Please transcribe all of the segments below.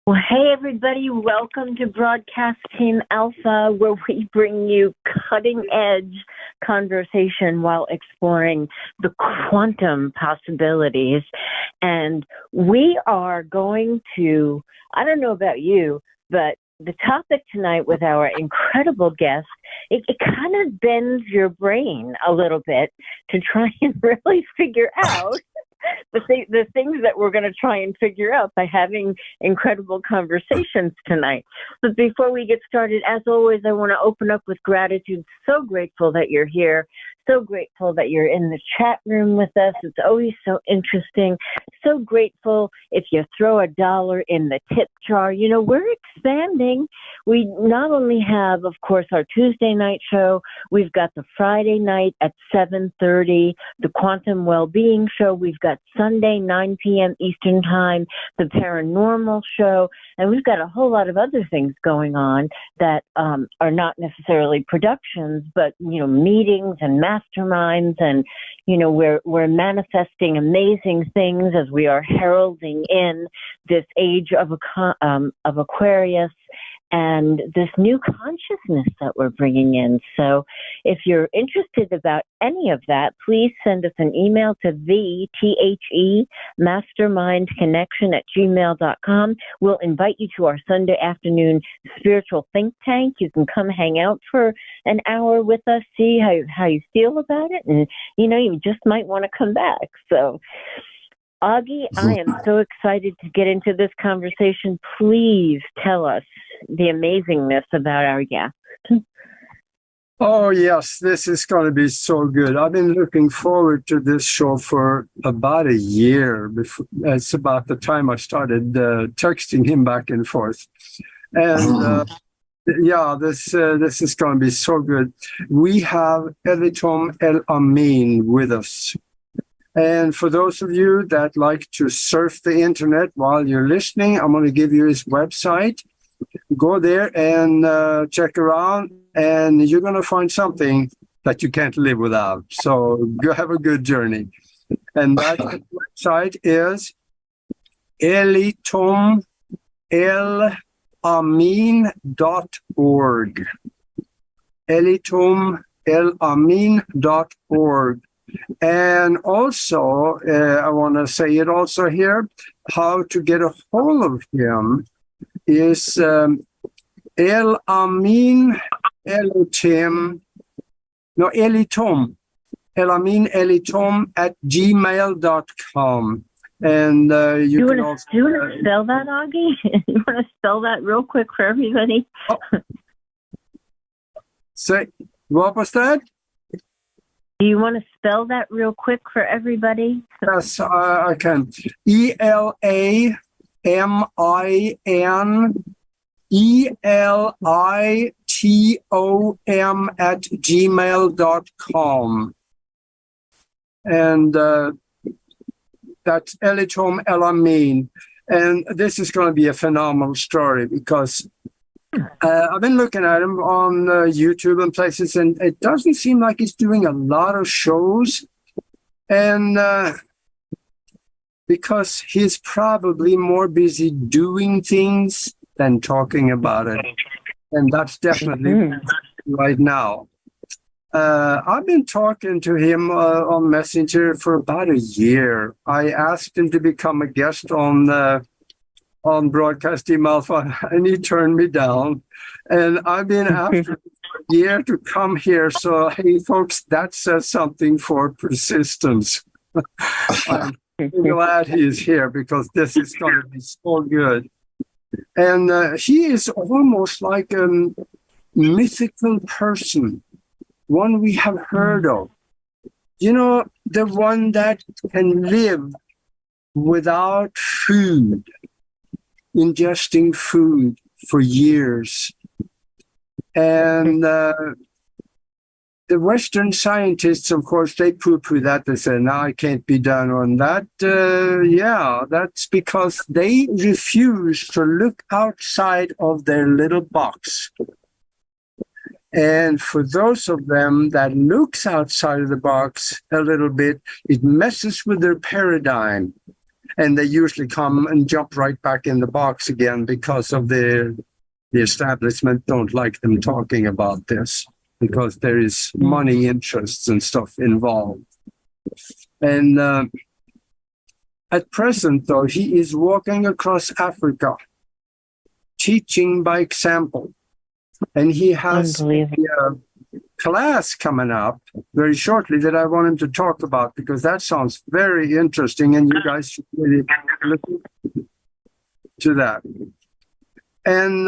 Well, hey, everybody. Welcome to Broadcast Team Alpha, where we bring you cutting-edge conversation while exploring the quantum possibilities. And we are going to, I don't know about you, but the topic tonight with our incredible guest, it kind of bends your brain a little bit to try and really figure out the things that we're going to try and figure out by having incredible conversations tonight. But before we get started, as always, I want to open up with gratitude. So grateful that you're here. So grateful that you're in the chat room with us. It's always so interesting. So grateful if you throw $1 in the tip jar. You know, we're expanding. We not only have, of course, our Tuesday night show, we've got the Friday night at 7:30, the Quantum Wellbeing Show. We've got Sunday, 9 p.m. Eastern Time, the Paranormal Show, and we've got a whole lot of other things going on that are not necessarily productions, but, you know, meetings and masterminds, and, you know, we're manifesting amazing things as we are heralding in this age of Aquarius and this new consciousness that we're bringing in. So if you're interested about any of that, please send us an email to mastermindconnection@gmail.com. We'll invite you to our Sunday afternoon spiritual think tank. You can come hang out for an hour with us, see how you feel about it, and, you know, you just might want to come back. So Augie, I am so excited to get into this conversation. Please tell us the amazingness about our guest. Oh, yes, this is going to be so good. I've been looking forward to this show for about a year. It's about the time I started texting him back and forth. And yeah, this is going to be so good. We have Eliton Al-Amin with us. And for those of you that like to surf the internet while you're listening, I'm going to give you his website. Go there and check around, and you're going to find something that you can't live without. So go have a good journey. And that website is elitomalamin.org. elitomalamin.org. And also, I want to say it also here, how to get a hold of him is Elitom, Elitom@gmail.com. And you can also... Do you want to spell that, Augie? You want to spell that real quick for everybody? Say, what was that? Do you want to spell that real quick for everybody? Yes, I can. ELAMINELITOM@gmail.com. And that's Eliton Al-Amin. And this is going to be a phenomenal story because I've been looking at him on YouTube and places, and it doesn't seem like he's doing a lot of shows. And because he's probably more busy doing things than talking about it. And that's definitely right now. I've been talking to him on Messenger for about a year. I asked him to become a guest on Broadcast Team Alpha, and he turned me down. And I've been after a year to come here. So, hey, folks, that says something for persistence. I'm glad he's here because this is going to be so good. And he is almost like a mythical person, one we have heard of. You know, the one that can live without food, ingesting food for years. And the Western scientists, of course, they poo-poo that. They say, no, it can't be done on that. Yeah, that's because they refuse to look outside of their little box. And for those of them that looks outside of the box a little bit, it messes with their paradigm. And they usually come and jump right back in the box again because of the establishment don't like them talking about this because there is money interests and stuff involved. And at present, though, he is walking across Africa, teaching by example. And he has a class coming up very shortly that I want him to talk about because that sounds very interesting and you guys should really listen to that. And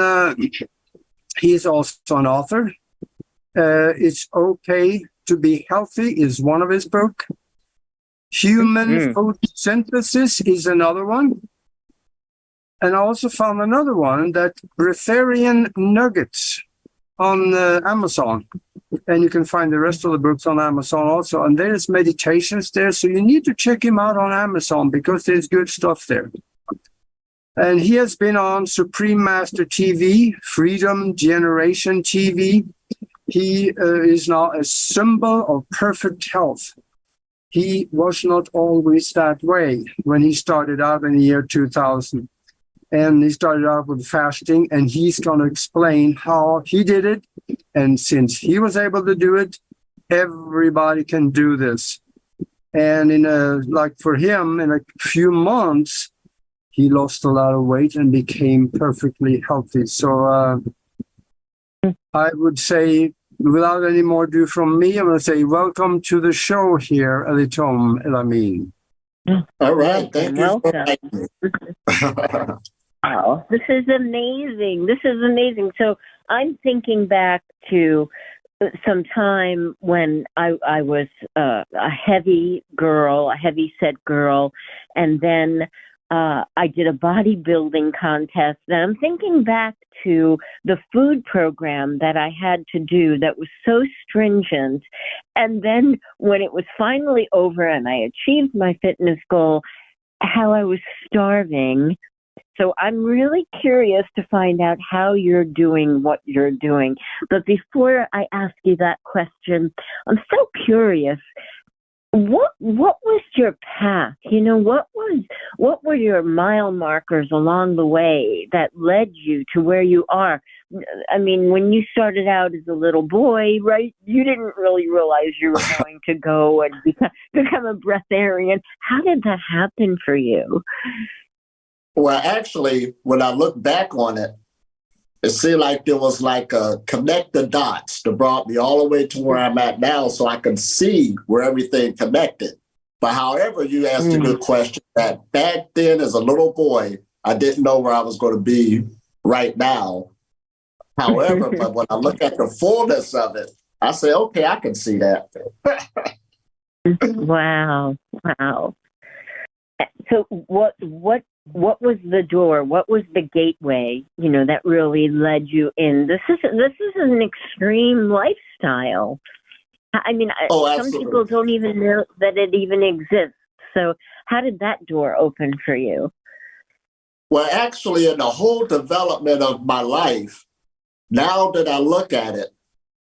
he's also an author. It's Okay to Be Healthy is one of his books. Human Photosynthesis is another one. And I also found another one, that Breatherian Nuggets on Amazon. And you can find the rest of the books on Amazon also. And there's meditations there. So you need to check him out on Amazon because there's good stuff there. And he has been on Supreme Master TV, Freedom Generation TV. He is now a symbol of perfect health. He was not always that way when he started out in the year 2000. And he started out with fasting, and he's going to explain how he did it. And since he was able to do it, everybody can do this. And like for him, in a few months, he lost a lot of weight and became perfectly healthy. So I would say, without any more ado from me, I'm going to say welcome to the show here, Eliton Al-Amin. All right. Thank you. Wow, this is amazing. This is amazing. So I'm thinking back to some time when I was a heavy set girl, and then I did a bodybuilding contest. And I'm thinking back to the food program that I had to do that was so stringent. And then when it was finally over and I achieved my fitness goal, how I was starving. So I'm really curious to find out how you're doing what you're doing. But before I ask you that question, I'm so curious. What was your path? You know, what were your mile markers along the way that led you to where you are? I mean, when you started out as a little boy, right, you didn't really realize you were going to go and become a breatharian. How did that happen for you? Well, actually, when I look back on it, it seemed like there was like a connect the dots that brought me all the way to where I'm at now so I can see where everything connected. But however, you asked a good question that back then as a little boy, I didn't know where I was going to be right now. However, but when I look at the fullness of it, I say, okay, I can see that. Wow. So what was the door? What was the gateway, you know, that really led you in? This is an extreme lifestyle. I mean, some people don't even know that it even exists. So how did that door open for you? Well, actually, in the whole development of my life, now that I look at it,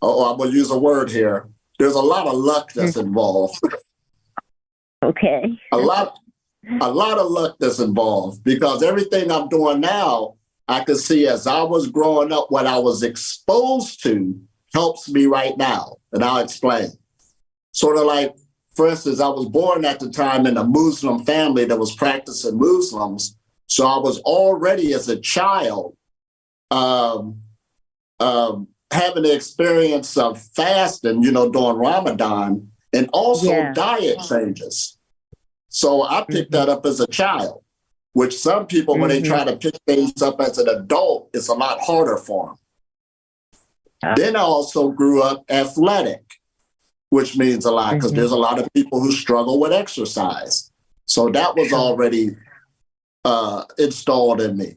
I'm going to use a word here, there's a lot of luck that's involved. Okay. A lot of luck that's involved because everything I'm doing now, I can see as I was growing up, what I was exposed to helps me right now. And I'll explain. Sort of like, for instance, I was born at the time in a Muslim family that was practicing Muslims. So I was already as a child having the experience of fasting, you know, during Ramadan, and also diet changes. So I picked that up as a child, which some people, when they try to pick things up as an adult, it's a lot harder for them. Then I also grew up athletic, which means a lot because there's a lot of people who struggle with exercise. So that was already installed in me.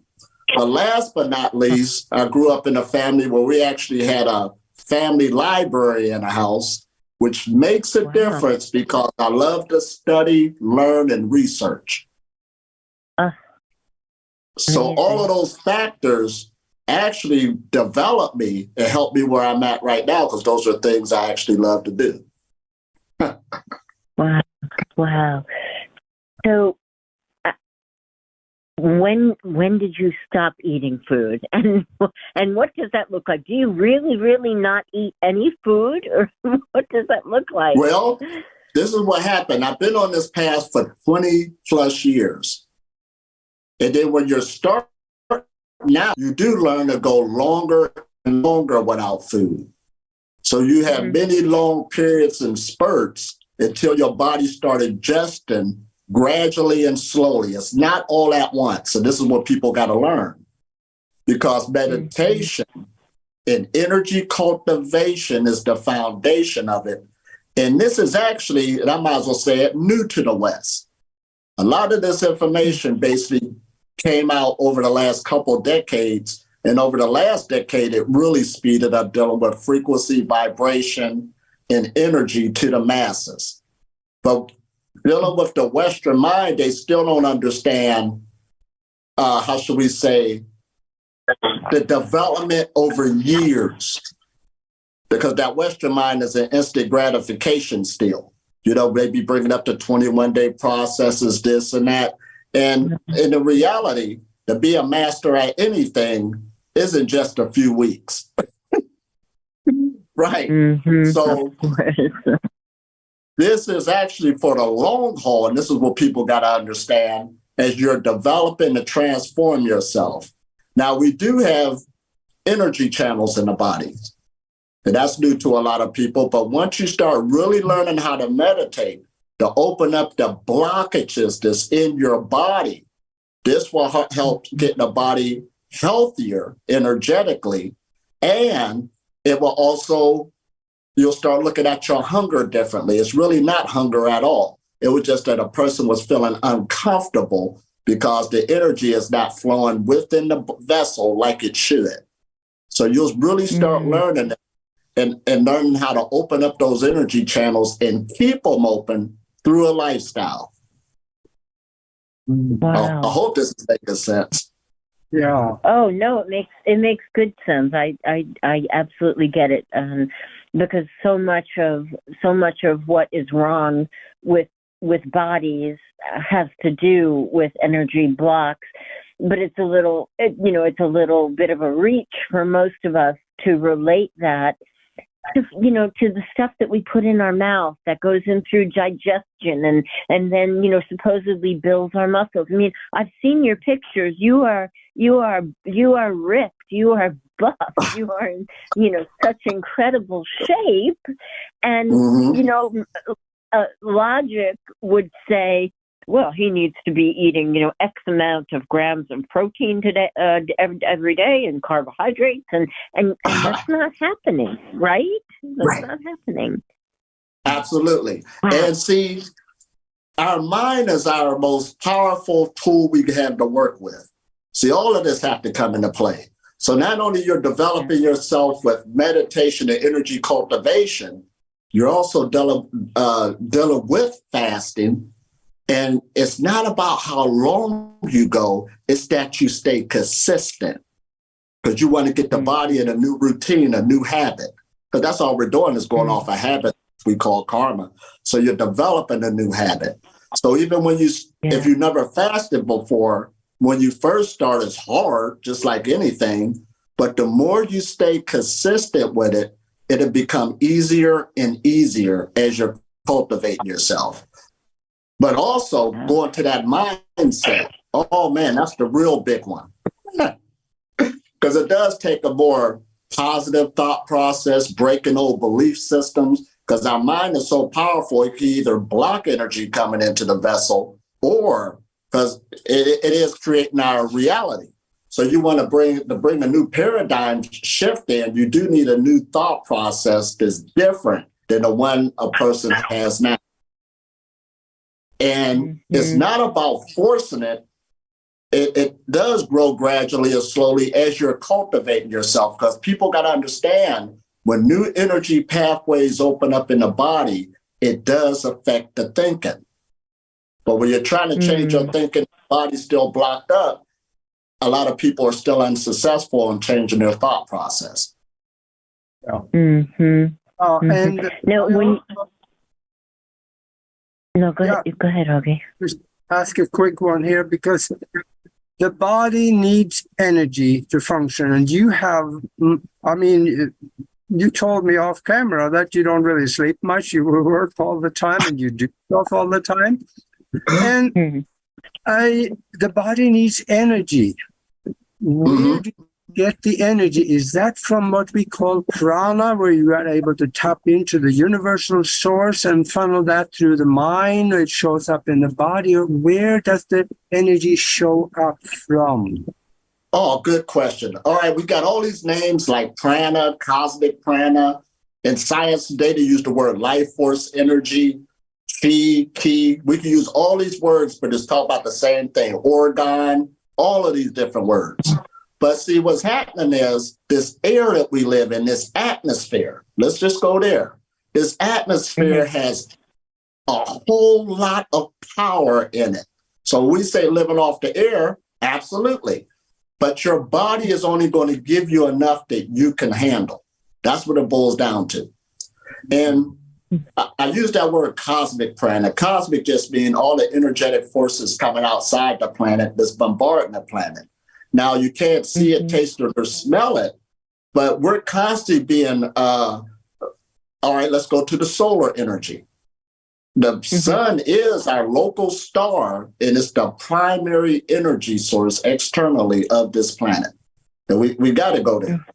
But last but not least, I grew up in a family where we actually had a family library in the house, which makes a difference because I love to study, learn, and research. So all of those factors actually developed me and helped me where I'm at right now because those are things I actually love to do. Wow. So when did you stop eating food, and what does that look like? Do you really not eat any food, or what does that look like? Well, this is what happened. I've been on this path for 20 plus years. And then when you're starting now, you do learn to go longer and longer without food. So you have many long periods and spurts until your body started adjusting gradually and slowly. It's not all at once. So this is what people got to learn. Because meditation and energy cultivation is the foundation of it. And this is actually, and I might as well say it, new to the West. A lot of this information basically came out over the last couple of decades. And over the last decade, it really speeded up dealing with frequency, vibration, and energy to the masses. But dealing with the Western mind, they still don't understand, how should we say, the development over years. Because that Western mind is an instant gratification still. You know, maybe bringing up the 21-day processes, this and that. And in the reality, to be a master at anything isn't just a few weeks. Right. So this is actually for the long haul, and this is what people got to understand as you're developing to transform yourself. Now, we do have energy channels in the body, and that's new to a lot of people. But once you start really learning how to meditate, to open up the blockages that's in your body, this will help get the body healthier energetically, and it will also, you'll start looking at your hunger differently. It's really not hunger at all. It was just that a person was feeling uncomfortable because the energy is not flowing within the vessel like it should. So you'll really start learning and learning how to open up those energy channels and keep them open through a lifestyle. Wow. I hope this is making sense. Yeah. Oh no, it makes good sense. I absolutely get it, because so much of what is wrong with bodies has to do with energy blocks. But it's a little bit of a reach for most of us to relate that to the stuff that we put in our mouth that goes in through digestion and then, supposedly builds our muscles. I mean, I've seen your pictures. You are ripped. You are buff. You are in, such incredible shape. And, logic would say, well, he needs to be eating, X amount of grams of protein today, every day, and carbohydrates, and that's not happening, right? That's not happening. Absolutely. Wow. And see, our mind is our most powerful tool we have to work with. See, all of this have to come into play. So not only you're developing yourself with meditation and energy cultivation, you're also dealing with fasting. And it's not about how long you go, it's that you stay consistent, because you want to get the body in a new routine, a new habit. Because that's all we're doing is going off a habit we call karma. So you're developing a new habit. So even when if you never fasted before, when you first start, it's hard, just like anything. But the more you stay consistent with it, it'll become easier and easier as you're cultivating yourself. But also going to that mindset. Oh man, that's the real big one. Because it does take a more positive thought process, breaking old belief systems, because our mind is so powerful, it can either block energy coming into the vessel, or because it is creating our reality. So you want to bring a new paradigm shift in, you do need a new thought process that's different than the one a person has now. And it's not about forcing it. It does grow gradually or slowly as you're cultivating yourself, because people got to understand when new energy pathways open up in the body, it does affect the thinking. But when you're trying to change your thinking, the body's still blocked up, a lot of people are still unsuccessful in changing their thought process. Yeah. And now, go ahead, Augie. Just ask a quick one here, because the body needs energy to function. And you have, I mean, you told me off camera that you don't really sleep much. You work all the time and you do stuff all the time. And the body needs energy. Where do you get the energy? Is that from what we call prana, where you are able to tap into the universal source and funnel that through the mind, or it shows up in the body? Or where does the energy show up from? Oh, good question. All right, we got all these names like prana, cosmic prana. In science today, they use the word life force energy, chi, ki. We can use all these words, but it's talk about the same thing. Organ, all of these different words. But see, what's happening is this air that we live in, this atmosphere, let's just go there. This atmosphere has a whole lot of power in it. So we say living off the air, absolutely. But your body is only going to give you enough that you can handle. That's what it boils down to. And I use that word cosmic prana. Cosmic just means all the energetic forces coming outside the planet that's bombarding the planet. Now, you can't see it, taste it, or smell it, but we're constantly being, all right, let's go to the solar energy. The sun is our local star, and it's the primary energy source externally of this planet. And we got to go there.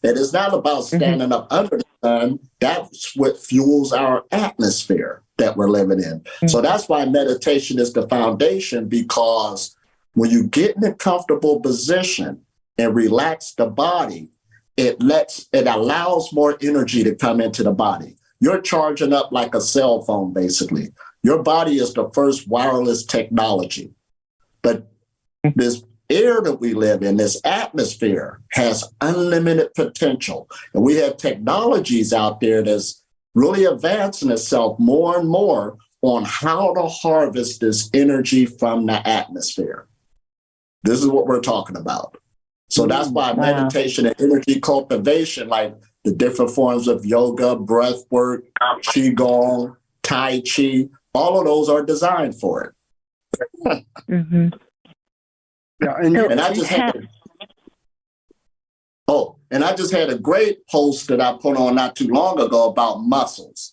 And it's not about standing up under the sun. That's what fuels our atmosphere that we're living in. So that's why meditation is the foundation, because when you get in a comfortable position and relax the body, it allows more energy to come into the body. You're charging up like a cell phone, basically. Your body is the first wireless technology. But this air that we live in, this atmosphere, has unlimited potential. And we have technologies out there that's really advancing itself more and more on how to harvest this energy from the atmosphere. This is what we're talking about. So that's why meditation and energy cultivation, like the different forms of yoga, breath work, qigong, tai chi, all of those are designed for it. Yeah, and I just had a great post that I put on not too long ago about muscles.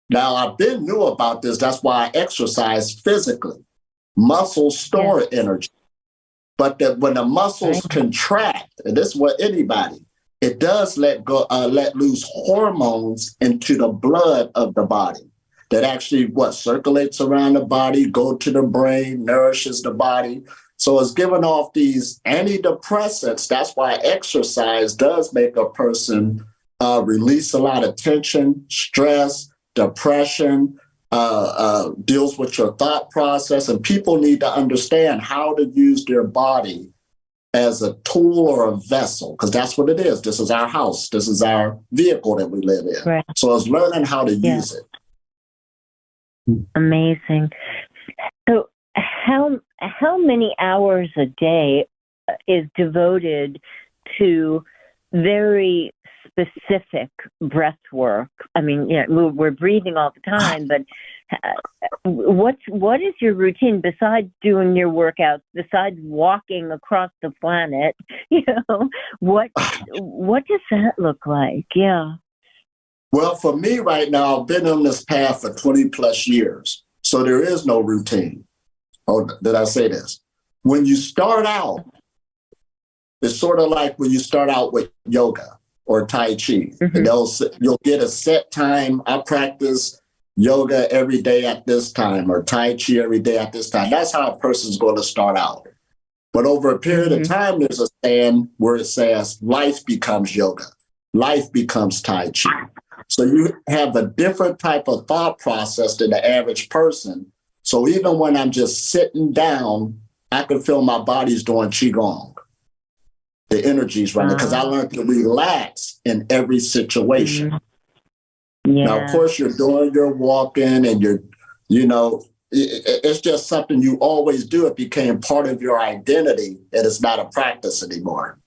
Now, I've been new about this. That's why I exercise physically. Muscles store energy. But when the muscles contract, and this is what anybody, it does let loose hormones into the blood of the body that actually circulates around the body, go to the brain, nourishes the body. So it's giving off these antidepressants. That's why exercise does make a person release a lot of tension, stress, depression, deals with your thought process. And people need to understand how to use their body as a tool or a vessel, because that's what it is. This is our house. This is our vehicle that we live in. Right. So it's learning how to use it. Amazing. So how many hours a day is devoted to very specific breath work? I mean, we're breathing all the time, but what is your routine besides doing your workouts, besides walking across the planet? What does that look like? Yeah. Well, for me right now, I've been on this path for 20 plus years. So there is no routine. Oh, did I say this? When you start out, it's sort of like when you start out with yoga or Tai Chi. And you'll get a set time. I practice yoga every day at this time, or Tai Chi every day at this time. That's how a person's going to start out. But over a period of time, there's a saying where it says life becomes yoga. Life becomes Tai Chi. So you have a different type of thought process than the average person. So even when I'm just sitting down, I can feel my body's doing Qigong. The energy's running, because I learned to relax in every situation. Now, of course, you're doing your walking and it's just something you always do. It became part of your identity, and it's not a practice anymore.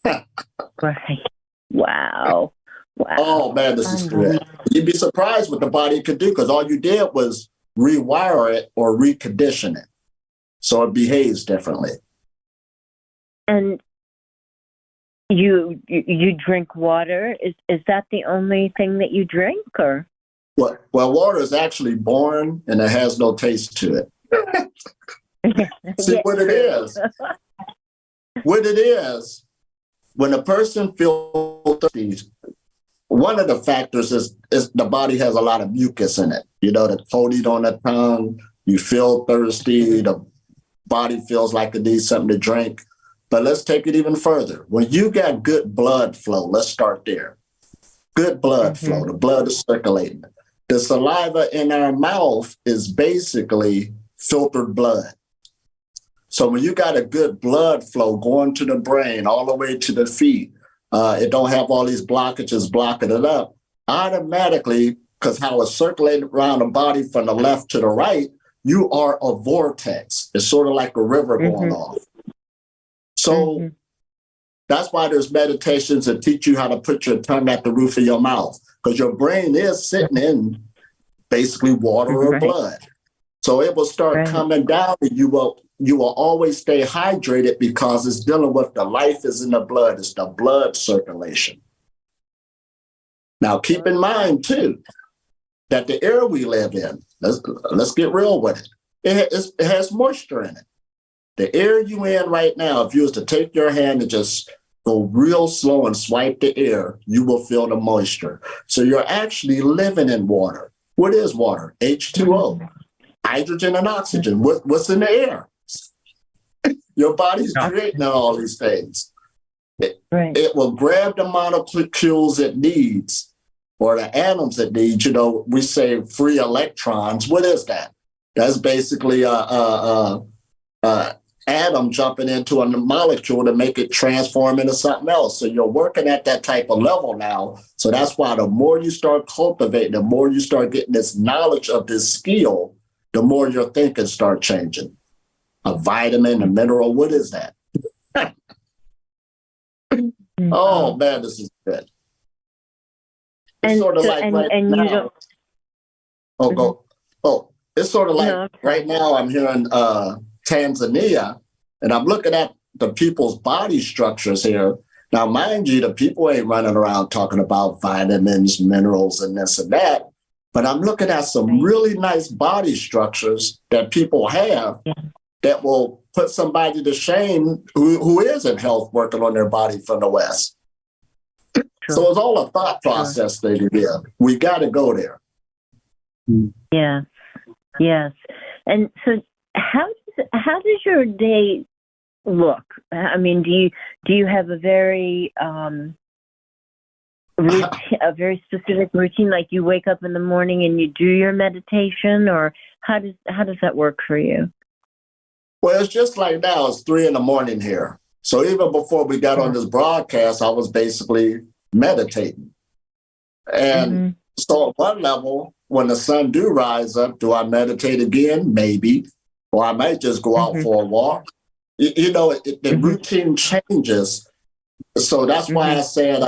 Right. Wow. Oh, man, this is good. You'd be surprised what the body could do, because all you did was rewire it or recondition it. So it behaves differently. And you drink water. Is that the only thing that you drink, or? Well, water is actually born and it has no taste to it. See Yeah, what it is? What it is, when a person feels thirsty, one of the factors is the body has a lot of mucus in it. You know, the coating on the tongue, you feel thirsty, the body feels like it needs something to drink. But let's take it even further. When you got good blood flow, let's start there. Good blood flow, the blood is circulating. The saliva in our mouth is basically filtered blood. So when you got a good blood flow going to the brain all the way to the feet, it don't have all these blockages blocking it up, automatically, because how it's circulating around the body from the left to the right, you are a vortex. It's sort of like a river going off. So that's why there's meditations that teach you how to put your tongue at the roof of your mouth, because your brain is sitting in basically water or blood. So it will start coming down, and you will always stay hydrated because it's dealing with the life is in the blood. It's the blood circulation. Now, keep in mind, too, that the air we live in, let's get real with it. It has moisture in it. The air you in right now, if you was to take your hand and just go real slow and swipe the air, you will feel the moisture. So you're actually living in water. What is water? H2O, hydrogen and oxygen. What's in the air? Your body's creating all these things. It will grab the molecules it needs, or the atoms it needs. You know, we say free electrons. What is that? That's basically atom jumping into a molecule to make it transform into something else. So you're working at that type of level now. So that's why the more you start cultivating, the more you start getting this knowledge of this skill, the more your thinking start changing. A vitamin, a mineral, what is that? Oh man, this is good. It's sort of like right now. It's sort of like right now I'm here in Tanzania, and I'm looking at the people's body structures here. Now, mind you, the people ain't running around talking about vitamins, minerals, and this and that, but I'm looking at some really nice body structures that people have that will put somebody to shame who is in health working on their body from the West. So it's all a thought process thing here. We got to go there. Yeah. Yes. And so how does your day look? I mean, do you have a very a very specific routine, like you wake up in the morning and you do your meditation, or how does that work for you? Well, it's just like now, it's 3 a.m. here. So even before we got on this broadcast, I was basically meditating. And so at one level, when the sun do rise up, do I meditate again? Maybe. Or I might just go out for a walk. You know, the routine changes. So that's why I said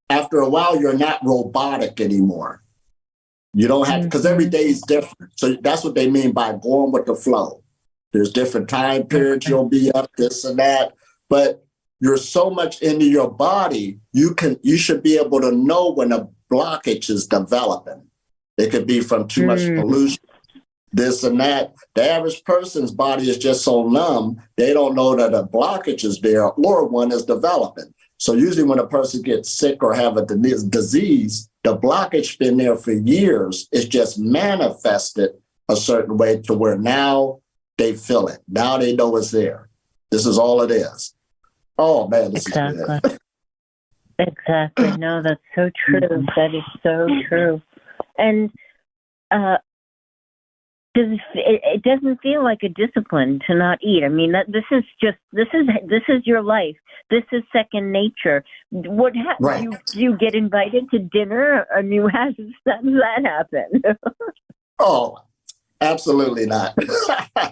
after a while, you're not robotic anymore. You don't have, because every day is different. So that's what they mean by going with the flow. There's different time periods you'll be up, this and that. But you're so much into your body, you should be able to know when a blockage is developing. It could be from too much pollution, this and that. The average person's body is just so numb, they don't know that a blockage is there or one is developing. So usually when a person gets sick or have a disease, the blockage been there for years. It's just manifested a certain way to where now they feel it. Now they know it's there. This is all it is. Oh, man, this is good. Exactly. No, that's so true. That is so true. And it doesn't feel like a discipline to not eat. I mean, this is your life. This is second nature. What happens? You get invited to dinner? I mean, how does that happen? Oh, absolutely not. I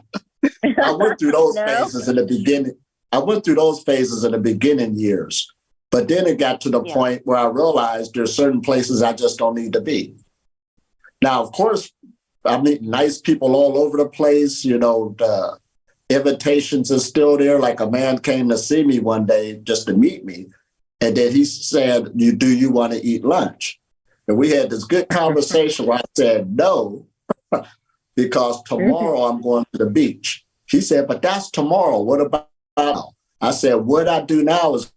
went through those phases in the beginning. I went through those phases in the beginning years, but then it got to the point where I realized there's certain places I just don't need to be. Now, of course, I meet nice people all over the place. You know, invitations are still there. Like a man came to see me one day just to meet me. And then he said, do you want to eat lunch? And we had this good conversation where I said, no, because tomorrow I'm going to the beach. He said, but that's tomorrow. What about now? I said, what I do now is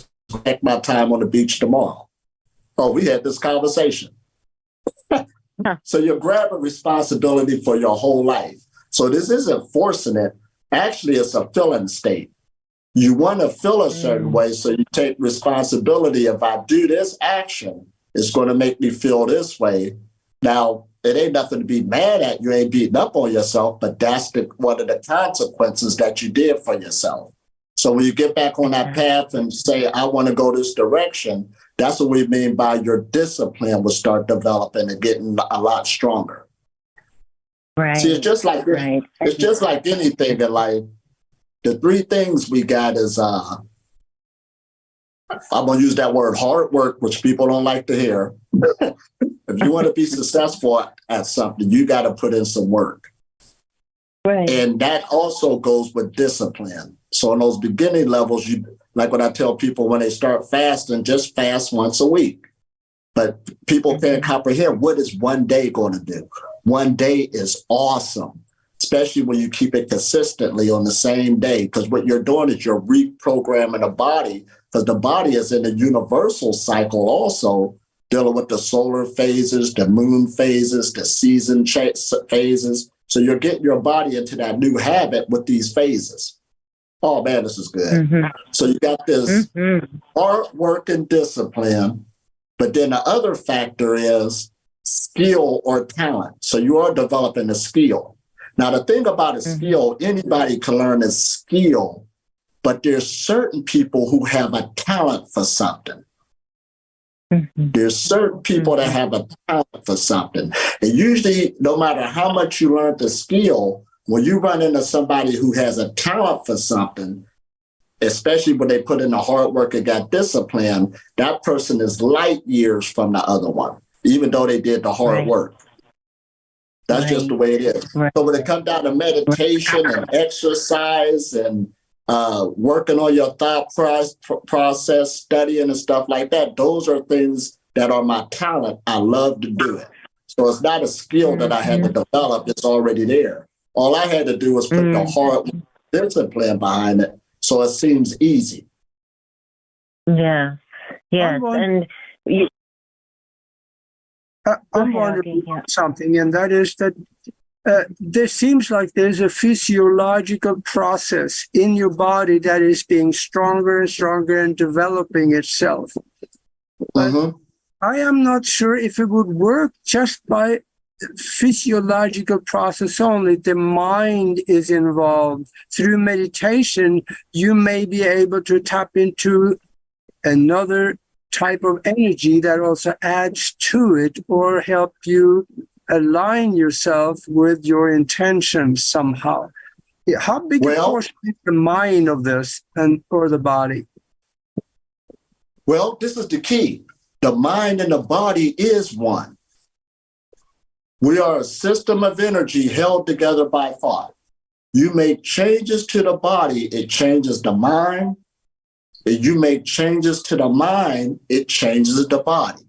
take my time on the beach tomorrow. Oh, we had this conversation. So you're grabbing responsibility for your whole life. So this isn't forcing it. Actually, it's a feeling state. You want to feel a certain way, so you take responsibility. If I do this action, it's going to make me feel this way. Now, it ain't nothing to be mad at. You ain't beating up on yourself, but that's one of the consequences that you did for yourself. So when you get back on that path and say, I want to go this direction, that's what we mean by your discipline will start developing and getting a lot stronger. Right. See, it's just like it's just like anything in life. The three things we got is I'm gonna use that word hard work, which people don't like to hear. If you want to be successful at something, you got to put in some work. Right. And that also goes with discipline. So in those beginning levels, you like what I tell people when they start fasting, just fast once a week. But people can't comprehend what is one day going to do. One day is awesome, especially when you keep it consistently on the same day, because what you're doing is you're reprogramming the body, because the body is in a universal cycle also, dealing with the solar phases, the moon phases, the season phases. So you're getting your body into that new habit with these phases. Oh, man, this is good. So you got this hard work and discipline, but then the other factor is skill or talent. So you are developing a skill. Now, the thing about a skill, anybody can learn a skill, but there's certain people who have a talent for something. There's certain people that have a talent for something. And usually, no matter how much you learn the skill, when you run into somebody who has a talent for something, especially when they put in the hard work and got discipline, that person is light years from the other one, even though they did the hard work. That's just the way it is. So when it comes down to meditation and exercise and working on your thought process, studying and stuff like that, those are things that are my talent. I love to do it. So it's not a skill that I had to develop. It's already there. All I had to do was put the hard discipline behind it, so it seems easy. Yeah. Yes. And I'm wondering something, and that is that there seems like there's a physiological process in your body that is being stronger and stronger and developing itself. But I am not sure if it would work just by physiological process only. The mind is involved. Through meditation, you may be able to tap into another type of energy that also adds to it or help you align yourself with your intentions somehow. How big a portion is the mind of this or the body? Well, this is the key. The mind and the body is one. We are a system of energy held together by thought. You make changes to the body, it changes the mind. If you make changes to the mind, it changes the body.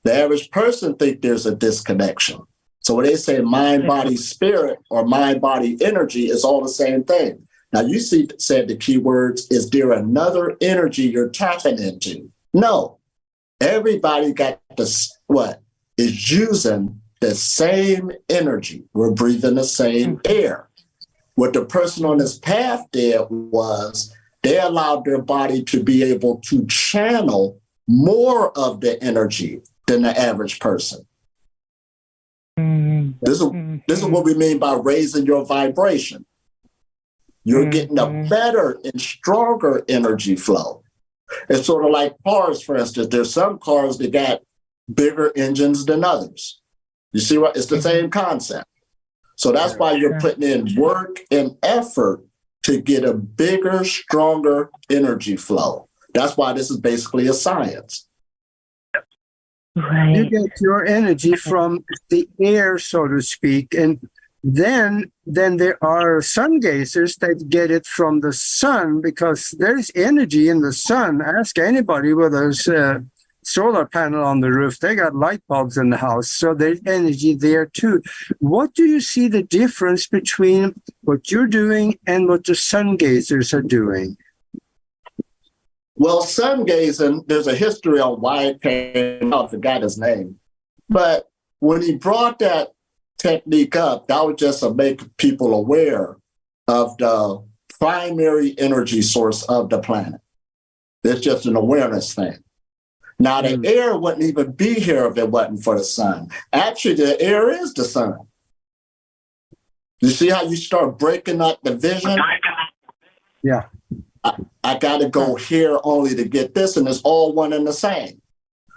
The average person thinks there's a disconnection. So when they say mind, body, spirit, or mind, body, energy, it's all the same thing. Now you said the key words, is there another energy you're tapping into? No. Everybody got is using the same energy. We're breathing the same air. What the person on this path did was they allowed their body to be able to channel more of the energy than the average person. This is what we mean by raising your vibration. You're getting a better and stronger energy flow. It's sort of like cars, for instance. There's some cars that got bigger engines than others. You see what? It's the same concept. So that's why you're putting in work and effort to get a bigger, stronger energy flow. That's why this is basically a science. You get your energy from the air, so to speak. And Then there are sun gazers that get it from the sun because there's energy in the sun. Ask anybody with a solar panel on the roof. They got light bulbs in the house, so there's energy there too. What do you see the difference between what you're doing and what the sun gazers are doing? Well, sun gazing, there's a history on why it came out. I forgot his name. But when he brought that technique up, that was just to make people aware of the primary energy source of the planet. It's just an awareness thing. Now, the air wouldn't even be here if it wasn't for the sun. Actually, the air is the sun. You see how you start breaking up the vision? Yeah. I got to go here only to get this, and it's all one and the same.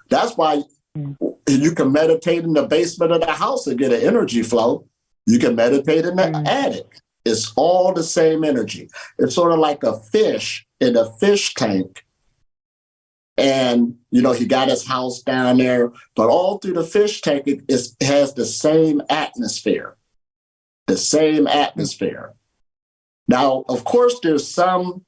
That's why you can meditate in the basement of the house and get an energy flow. You can meditate in the attic. It's all the same energy. It's sort of like a fish in a fish tank. And, you know, he got his house down there, but all through the fish tank, it has the same atmosphere. The same atmosphere. Now, of course, there's some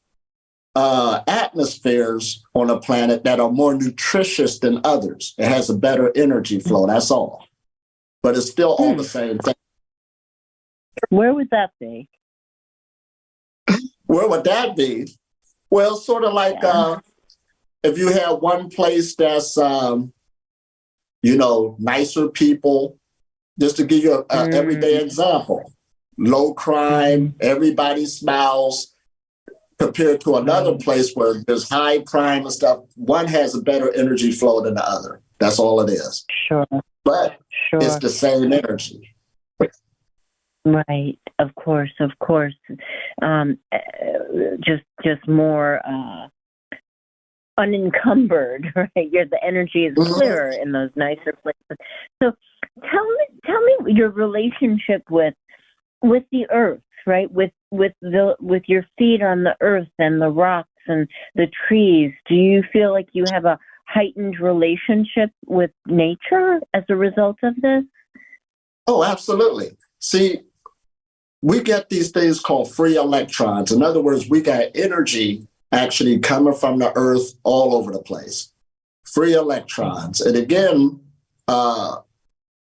atmospheres on a planet that are more nutritious than others. It has a better energy flow, that's all. But it's still all the same thing. Where would that be? Where would that be? Well, sort of like if you have one place that's, you know, nicer people, just to give you an everyday example, low crime, everybody smiles, compared to another place where there's high crime and stuff. One has a better energy flow than the other. That's all it is. Sure. But it's the same energy. Right. Of course. Just more unencumbered, right? The energy is clearer in those nicer places. So tell me your relationship with the earth, right? With your feet on the earth and the rocks and the trees. Do you feel like you have a heightened relationship with nature as a result of this? Oh, absolutely. See, we get these things called free electrons. In other words, we got energy actually coming from the earth all over the place. Free electrons. And again,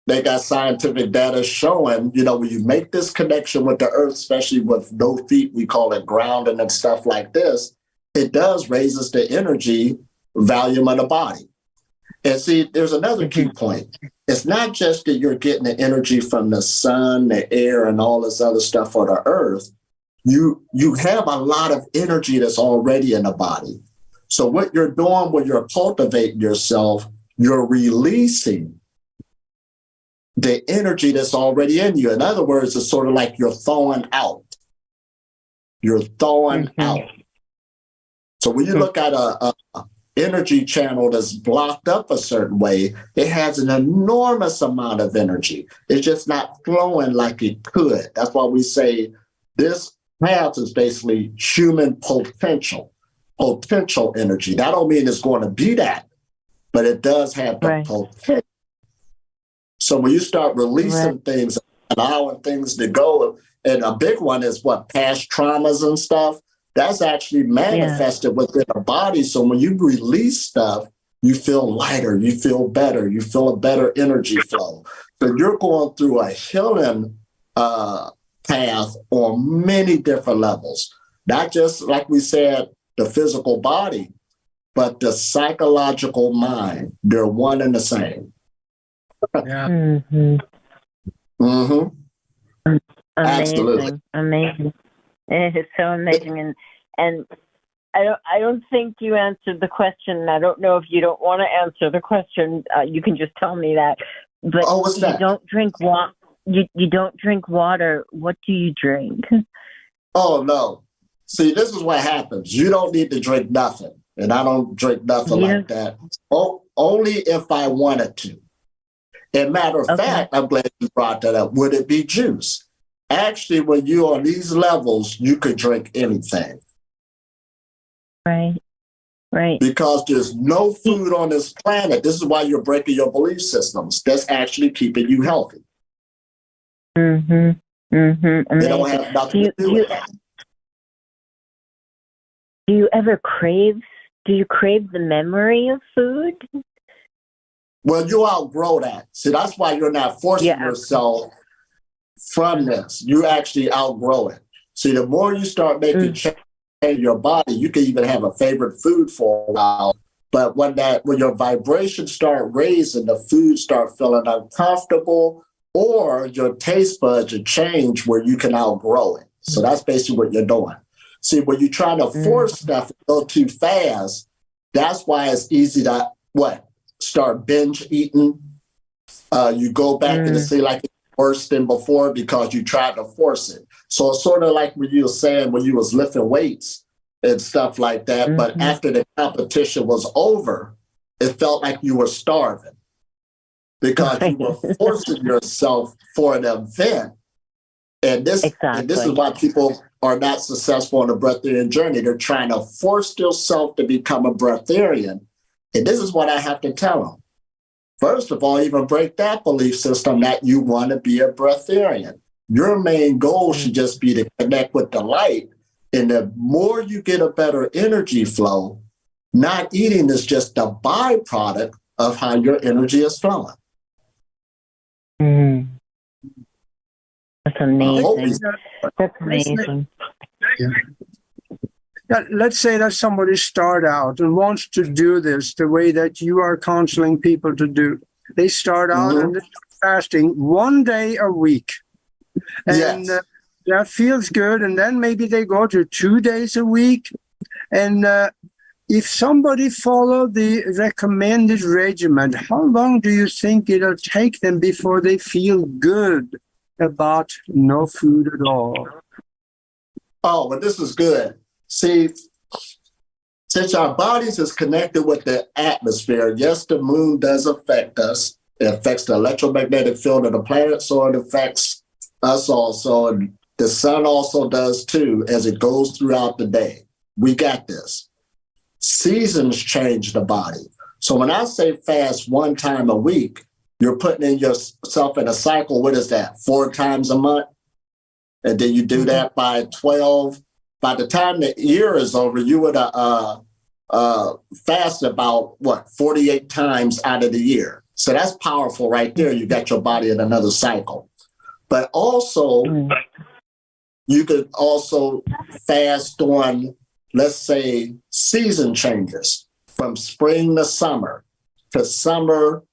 they got scientific data showing, you know, when you make this connection with the earth, especially with no feet, we call it grounding and stuff like this, it does raises the energy volume of the body. And see, there's another key point. It's not just that you're getting the energy from the sun, the air, and all this other stuff for the earth. You have a lot of energy that's already in the body. So what you're doing when you're cultivating yourself, you're releasing the energy that's already in you. In other words, it's sort of like you're thawing out. You're thawing out. So when you look at a energy channel that's blocked up a certain way, it has an enormous amount of energy. It's just not flowing like it could. That's why we say this path is basically human potential energy. That don't mean it's going to be that, but it does have the potential. So when you start releasing things, allowing things to go, and a big one is what, past traumas and stuff, that's actually manifested within our body. So when you release stuff, you feel lighter, you feel better, you feel a better energy flow. So you're going through a healing path on many different levels, not just, like we said, the physical body, but the psychological mind. They're one and the same. Amazing. Absolutely. Amazing. It is so amazing. And I don't think you answered the question. I don't know if you don't want to answer the question. You can just tell me that. But what's that? You don't drink water. You don't drink water. What do you drink? Oh, no. See, this is what happens. You don't need to drink nothing. And I don't drink nothing like that. Only if I wanted to. And matter of fact, I'm glad you brought that up. Would it be juice? Actually, when you're on these levels, you could drink anything. Right. Because there's no food on this planet. This is why you're breaking your belief systems. That's actually keeping you healthy. Mm-hmm. They don't have nothing to do with that. Do you ever crave? Do you crave the memory of food? Well, you outgrow that. See, that's why you're not forcing yourself from this. You actually outgrow it. See, the more you start making change in your body, you can even have a favorite food for a while. But when your vibrations start raising, the food start feeling uncomfortable, or your taste buds will change where you can outgrow it. So that's basically what you're doing. See, when you're trying to force stuff to go too fast, that's why it's easy to start binge eating. You go back and see like it's worse than before because you tried to force it. So it's sort of like what you were saying when you was lifting weights and stuff like that. But after the competition was over, it felt like you were starving because you were forcing yourself for an event. And this is why people are not successful on the Breatharian journey. They're trying to force themselves to become a Breatharian. And this is what I have to tell them. First of all, even break that belief system that you want to be a Breatharian. Your main goal should just be to connect with the light. And the more you get a better energy flow, not eating is just a byproduct of how your energy is flowing. That's amazing. That's amazing. Yeah, let's say that somebody start out and wants to do this the way that you are counseling people to do. They start out and they start fasting 1 day a week. And that feels good. And then maybe they go to 2 days a week. And if somebody follow the recommended regimen, how long do you think it'll take them before they feel good about no food at all? Oh, but this is good. See, since our bodies is connected with the atmosphere, yes, the moon does affect us. It affects the electromagnetic field of the planet, so it affects us also. And the sun also does too, as it goes throughout the day. We got this. Seasons change the body. So when I say fast 1 time a week, you're putting in yourself in a cycle. What is that? 4 times a month? And then you do that by 12. By the time the year is over, you would fast about 48 times out of the year. So that's powerful right there. You got your body in another cycle. But also, you could also fast on, let's say, season changes from spring to summer to fall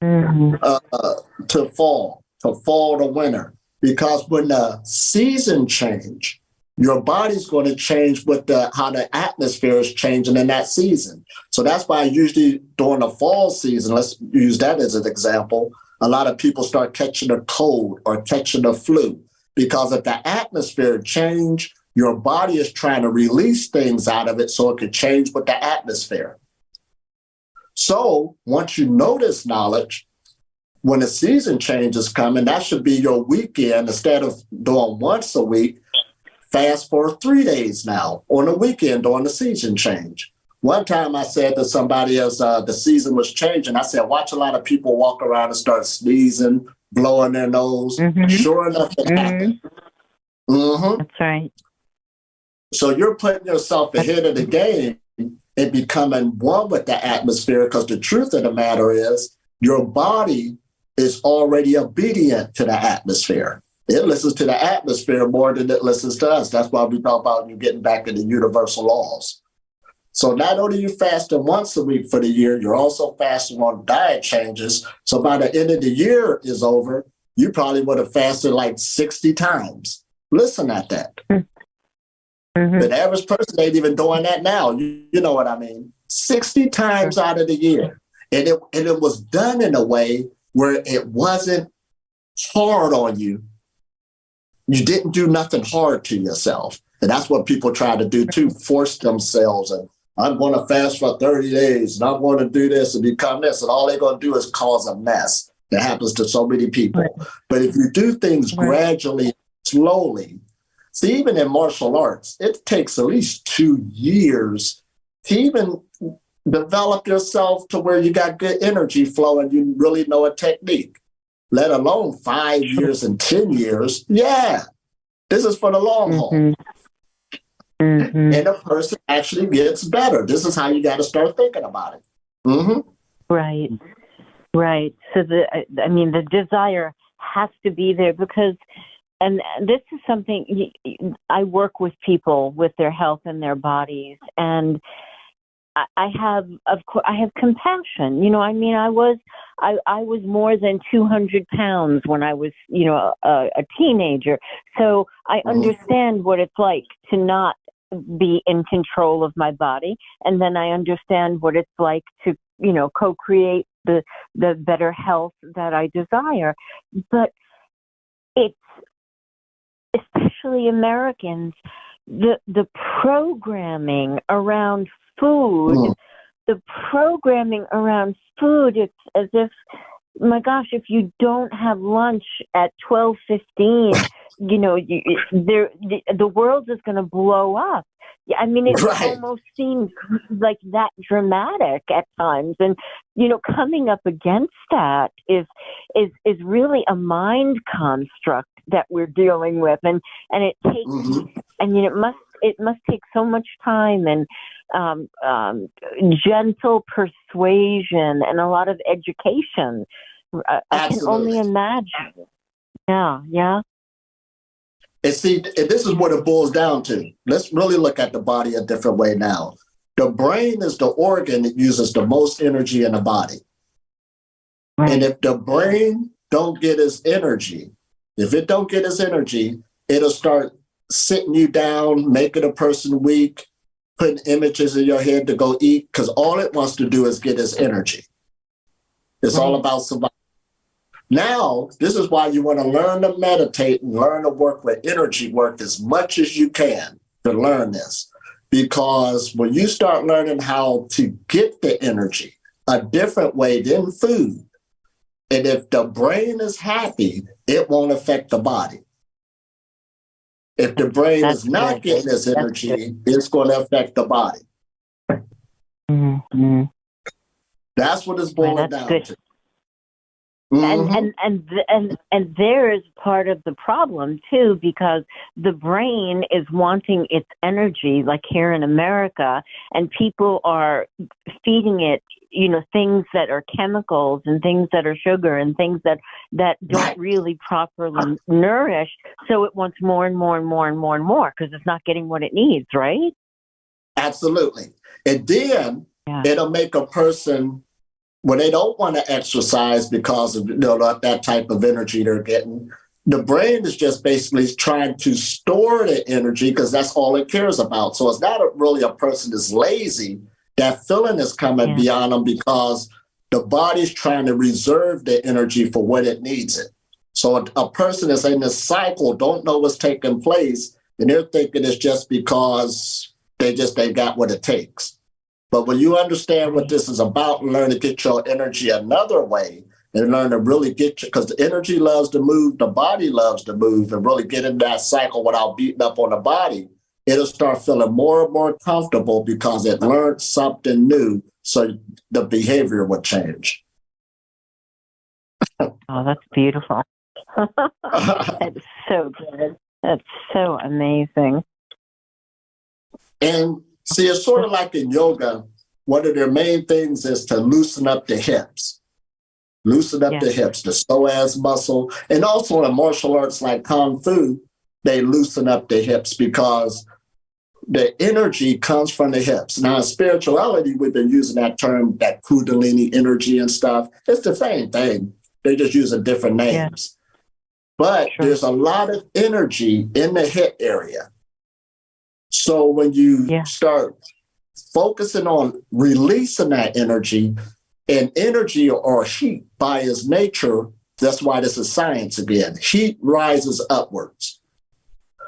to winter. Because when the season change, your body's going to change with how the atmosphere is changing in that season. So that's why usually during the fall season, let's use that as an example, a lot of people start catching a cold or catching a flu. Because if the atmosphere change, your body is trying to release things out of it so it can change with the atmosphere. So once you know this knowledge, when the season change is coming, that should be your weekend. Instead of doing once a week, fast for 3 days now on the weekend during the season change. One time I said to somebody as the season was changing, I said, watch a lot of people walk around and start sneezing, blowing their nose. Sure enough, it happened. That's right. So you're putting yourself ahead of the game and becoming one with the atmosphere, because the truth of the matter is your body is already obedient to the atmosphere. It listens to the atmosphere more than it listens to us. That's why we talk about you getting back into universal laws. So not only are you fasting once a week for the year, you're also fasting on diet changes. So by the end of the year is over, you probably would have fasted like 60 times. Listen at that. The average person ain't even doing that now. You know what I mean? 60 times out of the year. And it was done in a way where it wasn't hard on you. You didn't do nothing hard to yourself. And that's what people try to do too, force themselves. And I'm going to fast for 30 days and I'm going to do this and become this. And all they're going to do is cause a mess. That happens to so many people. But if you do things gradually, slowly, see, even in martial arts, it takes at least 2 years to even develop yourself to where you got good energy flow and you really know a technique, let alone 5 years and 10 years. Yeah. This is for the long haul. And a person actually gets better. This is how you got to start thinking about it. Right. Right. So the desire has to be there because, and this is something I work with people with their health and their bodies, and I have compassion. You know, I mean, I was more than 200 pounds when I was, a teenager. So I understand what it's like to not be in control of my body. And then I understand what it's like to, co-create the better health that I desire. But it's, especially Americans, the programming around food, it's as if, my gosh, if you don't have lunch at 12:15, the world is going to blow up. I mean, it almost seems like that dramatic at times, and coming up against that is really a mind construct that we're dealing with, and it takes. I mean, it must take so much time and gentle persuasion and a lot of education. I can only imagine. Yeah. And see, this is what it boils down to. Let's really look at the body a different way now. The brain is the organ that uses the most energy in the body. Right. And if the brain don't get its energy, it'll start sitting you down, making a person weak, putting images in your head to go eat, because all it wants to do is get its energy. It's all about survival. Now, this is why you want to learn to meditate and learn to work with energy work as much as you can to learn this. Because when you start learning how to get the energy a different way than food, and if the brain is happy, it won't affect the body. If the brain is not getting this energy, it's going to affect the body. That's what it's boiling down to. And there is part of the problem too, because the brain is wanting its energy, like here in America, and people are feeding it, things that are chemicals and things that are sugar and things that don't really properly nourish. So it wants more and more and more and more and more because it's not getting what it needs, right? Absolutely. And then it'll make a person, when they don't want to exercise because of that type of energy they're getting, the brain is just basically trying to store the energy because that's all it cares about. So it's not really a person that's lazy. That feeling is coming beyond them because the body's trying to reserve the energy for when it needs it. So a person that's in this cycle don't know what's taking place, and they're thinking it's just because they got what it takes. But when you understand what this is about and learn to get your energy another way and learn to really get you, because the energy loves to move, the body loves to move, and really get in that cycle without beating up on the body, it'll start feeling more and more comfortable because it learned something new. So the behavior would change. Oh, that's beautiful. That's so good. That's so amazing. And see, it's sort of like in yoga, one of their main things is to loosen up the hips. Loosen up the hips, the psoas muscle. And also in martial arts like Kung Fu, they loosen up the hips because the energy comes from the hips. Now, in spirituality, we've been using that term, that Kundalini energy and stuff. It's the same thing. They just using different names. But there's a lot of energy in the hip area. So when you start focusing on releasing that energy, and energy or heat by its nature, that's why this is science again. Heat rises upwards.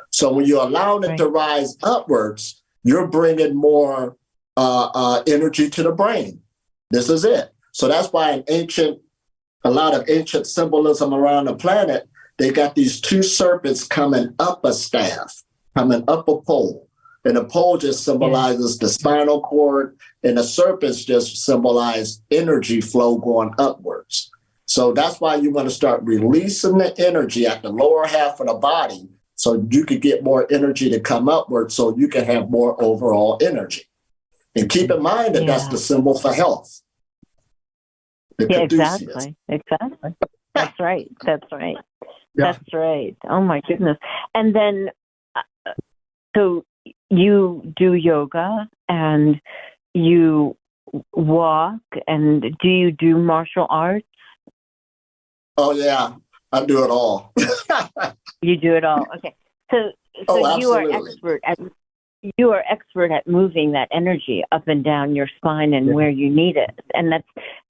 So when you allow it to rise upwards, you're bringing more energy to the brain. This is it. So that's why a lot of ancient symbolism around the planet, they got these two serpents coming up a staff, coming up a pole. And the pole just symbolizes the spinal cord, and the serpents just symbolize energy flow going upwards. So that's why you want to start releasing the energy at the lower half of the body so you could get more energy to come upward so you can have more overall energy. And keep in mind that that's the symbol for health. Yeah, exactly. That's right. Yeah. That's right. Oh my goodness. And then, so you do yoga and you walk, and do you do martial arts? Oh yeah, I do it all. You do it all. Okay. So you are expert at moving that energy up and down your spine and where you need it. And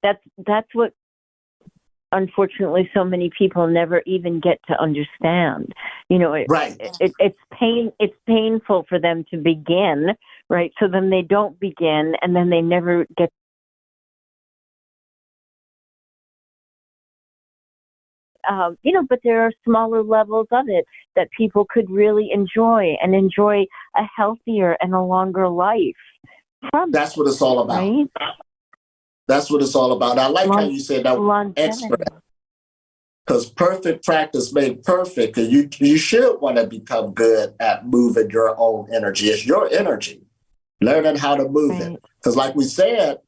that's what unfortunately so many people never even get to understand. You know, it's painful for them to begin, right? So then they don't begin, and then they never get but there are smaller levels of it that people could really enjoy a healthier and a longer life from. That's what it's all about. Right? That's what it's all about. I like how you said that expert, because perfect practice made perfect. And you should want to become good at moving your own energy. It's your energy. Learning how to move it. Because like we said,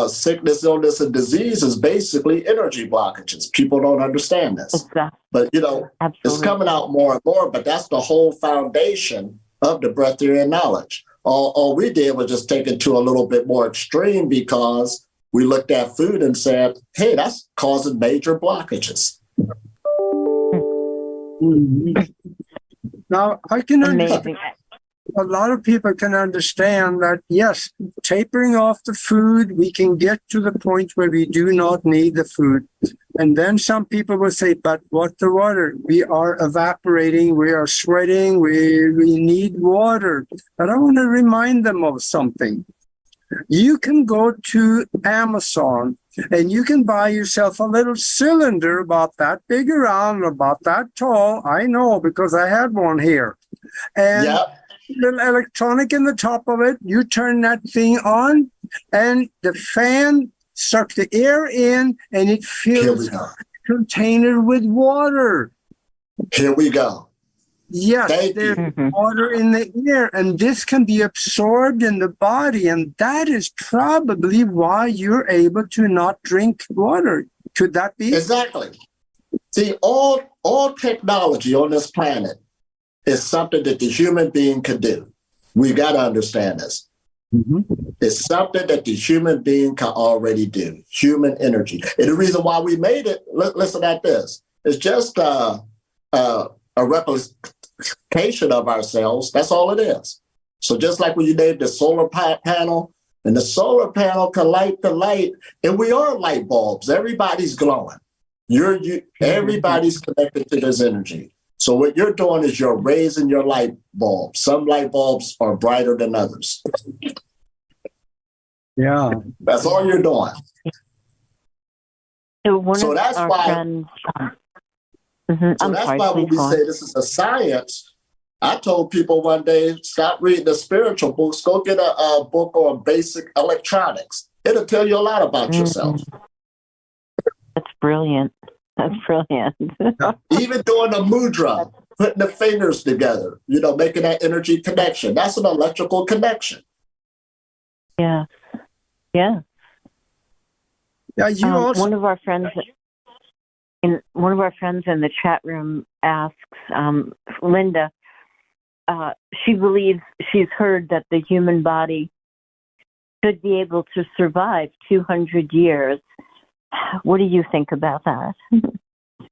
sickness, illness, and disease is basically energy blockages. People don't understand this. Exactly. But, it's coming out more and more, but that's the whole foundation of the Breatherian knowledge. All we did was just take it to a little bit more extreme because we looked at food and said, hey, that's causing major blockages. Now, I can understand. A lot of people can understand that, yes, tapering off the food, we can get to the point where we do not need the food. And then some people will say, but what the water? We are evaporating, we are sweating, we need water. But I want to remind them of something. You can go to Amazon and you can buy yourself a little cylinder about that big around, about that tall. I know because I had one here. And little electronic in the top of it, you turn that thing on and the fan sucks the air in and it fills the container with water. Here we go. Yes, there's water in the air, and this can be absorbed in the body, and that is probably why you're able to not drink water. Could that be? Exactly. See, all technology on this planet is something that the human being can do. We got to understand this. It's something that the human being can already do, human energy. And the reason why we made it, listen at this, it's just a replication of ourselves. That's all it is. So just like when you named the solar panel, and the solar panel can light the light, and we are light bulbs. Everybody's glowing. Everybody's connected to this energy. So what you're doing is you're raising your light bulb. Some light bulbs are brighter than others. Yeah. That's all you're doing. So that's why. That's why when we say this is a science, I told people one day, stop reading the spiritual books, go get a book on basic electronics. It'll tell you a lot about yourself. That's brilliant. That's brilliant. Even doing a mudra, putting the fingers together, making that energy connection. That's an electrical connection. Yeah. Yeah. You also... One of our friends in the chat room asks, Linda, she believes she's heard that the human body should be able to survive 200 years. What do you think about that?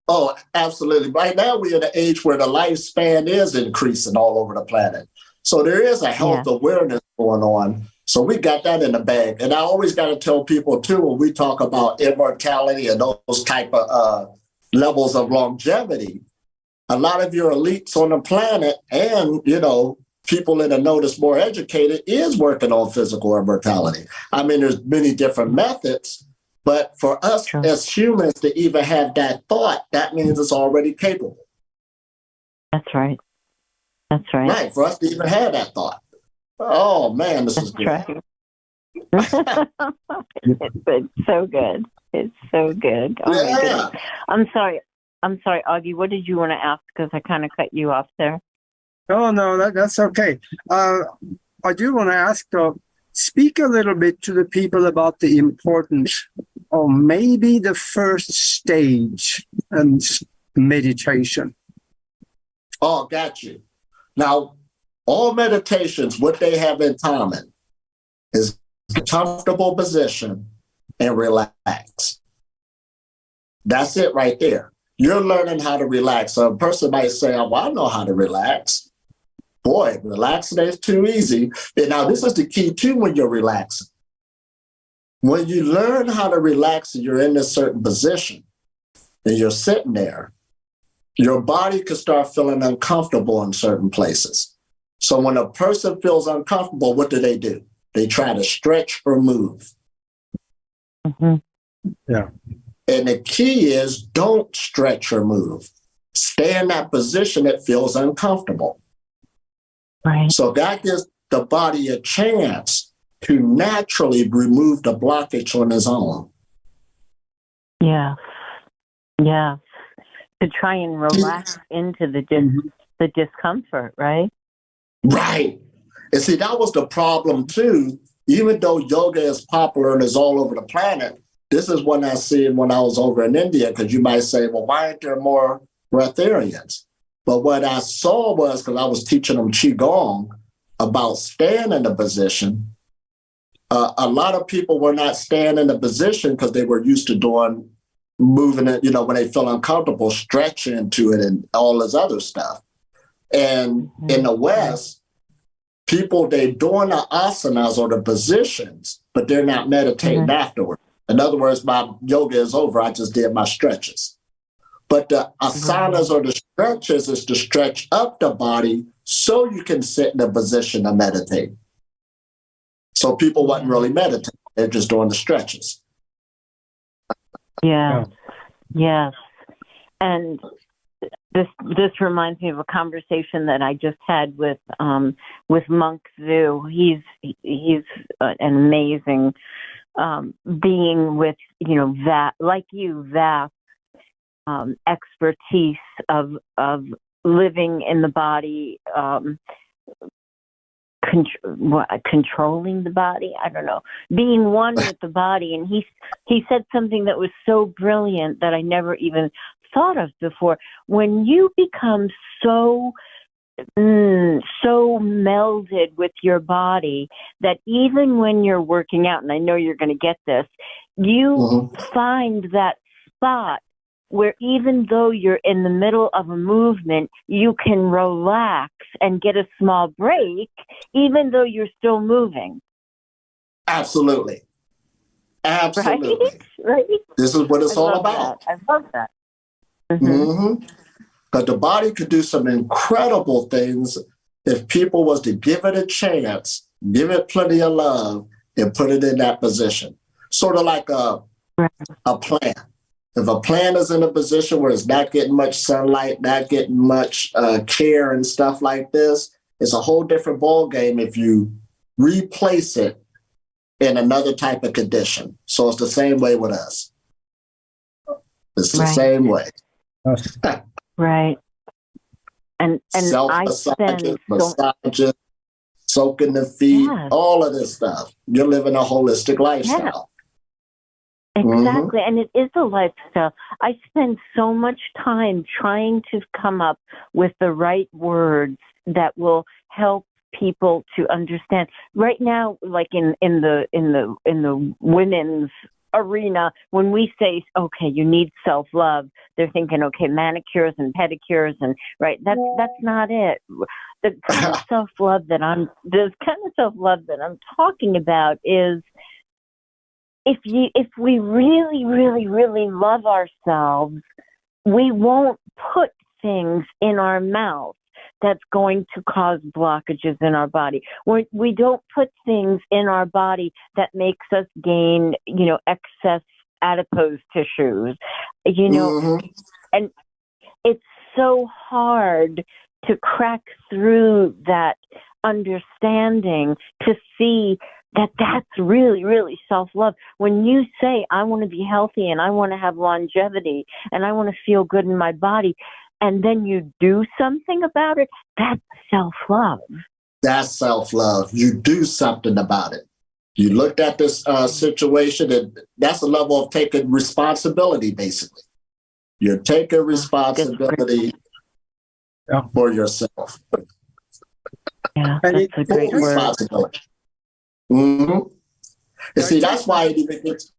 Oh, absolutely. Right now, we're in an age where the lifespan is increasing all over the planet. So there is a health awareness going on. So we got that in the bag. And I always got to tell people, too, when we talk about immortality and those type of levels of longevity, a lot of your elites on the planet and, people in the know that's more educated is working on physical immortality. I mean, there's many different methods. But for us as humans to even have that thought, that means it's already capable. That's right. That's right. Right, for us to even have that thought. Oh, man, this is good. Right. It's so good. It's so good. Oh, my goodness. I'm sorry. I'm sorry, Augie, what did you want to ask? Because I kind of cut you off there. Oh, no, that's okay. I do want to ask, speak a little bit to the people about the importance of maybe the first stage and meditation. Oh, got you. Now, all meditations, what they have in common is a comfortable position and relax. That's it right there. You're learning how to relax. So a person might say, oh, well, I know how to relax. Boy, relaxing is too easy. And now this is the key too when you're relaxing. When you learn how to relax and you're in a certain position and you're sitting there, your body could start feeling uncomfortable in certain places. So when a person feels uncomfortable, what do? They try to stretch or move. Mm-hmm. Yeah. And the key is don't stretch or move. Stay in that position that feels uncomfortable. Right. So that gives the body a chance to naturally remove the blockage on its own. Yeah. Yeah. To try and relax into the discomfort, right? Right. And see, that was the problem too. Even though yoga is popular and is all over the planet, this is what I seen when I was over in India, because you might say, well, why aren't there more Breatharians? But what I saw was, because I was teaching them Qigong about staying in the position, a lot of people were not staying in the position because they were used to moving it, when they feel uncomfortable, stretching to it and all this other stuff. And in the West, people, they're doing the asanas or the positions, but they're not meditating afterward. In other words, my yoga is over. I just did my stretches. But the asanas or the stretches is to stretch up the body so you can sit in a position to meditate. So people wasn't really meditating. They're just doing the stretches. Yeah. Yes. And this reminds me of a conversation that I just had with Monk Zoo. He's an amazing being with that, like you, vast expertise of living in the body, controlling the body. I don't know, being one with the body. And he said something that was so brilliant that I never even thought of before. When you become so melded with your body that even when you're working out, and I know you're going to get this, you find that spot where even though you're in the middle of a movement, you can relax and get a small break, even though you're still moving. Absolutely. Absolutely. Right? This is what it's all about. I love that. But the body could do some incredible things if people was to give it a chance, give it plenty of love, and put it in that position. Sort of like a plant. If a plant is in a position where it's not getting much sunlight, not getting much care and stuff like this, it's a whole different ball game if you replace it in another type of condition. So it's the same way with us. It's the same way. Right. And self-massages, massages, soaking the feet, all of this stuff. You're living a holistic lifestyle. Exactly. And it is a lifestyle. I spend so much time trying to come up with the right words that will help people to understand. Right now, like in the women's arena, when we say, okay, you need self-love, they're thinking, okay, manicures and pedicures, and that's not it. The kind of self-love that I'm talking about is if we really, really, really love ourselves, we won't put things in our mouth that's going to cause blockages in our body. We don't put things in our body that makes us gain, excess adipose tissues, and it's so hard to crack through that understanding to see that's really, really self-love. When you say, I want to be healthy and I want to have longevity and I want to feel good in my body, and then you do something about it, that's self-love. That's self-love. You do something about it. You looked at this situation, and that's a level of taking responsibility, basically. You're taking responsibility for yourself. Yeah, that's a great word. Mm-hmm. And see, that's why it even gets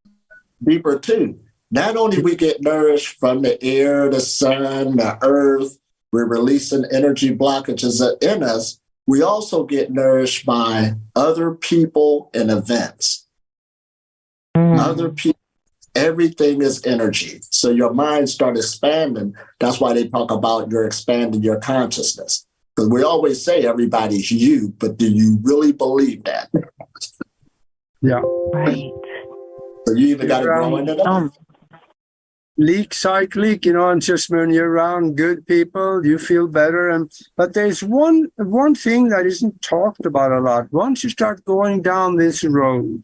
deeper too. Not only we get nourished from the air, the sun, the earth, we're releasing energy blockages in us. We also get nourished by other people and events. Other people, everything is energy. So your mind starts expanding. That's why they talk about you're expanding your consciousness. Because we always say everybody's you, but do you really believe that? Yeah. Right. So you even got to grow into that. Leak cyclic, and just when you're around good people, you feel better. But there's one thing that isn't talked about a lot. Once you start going down this road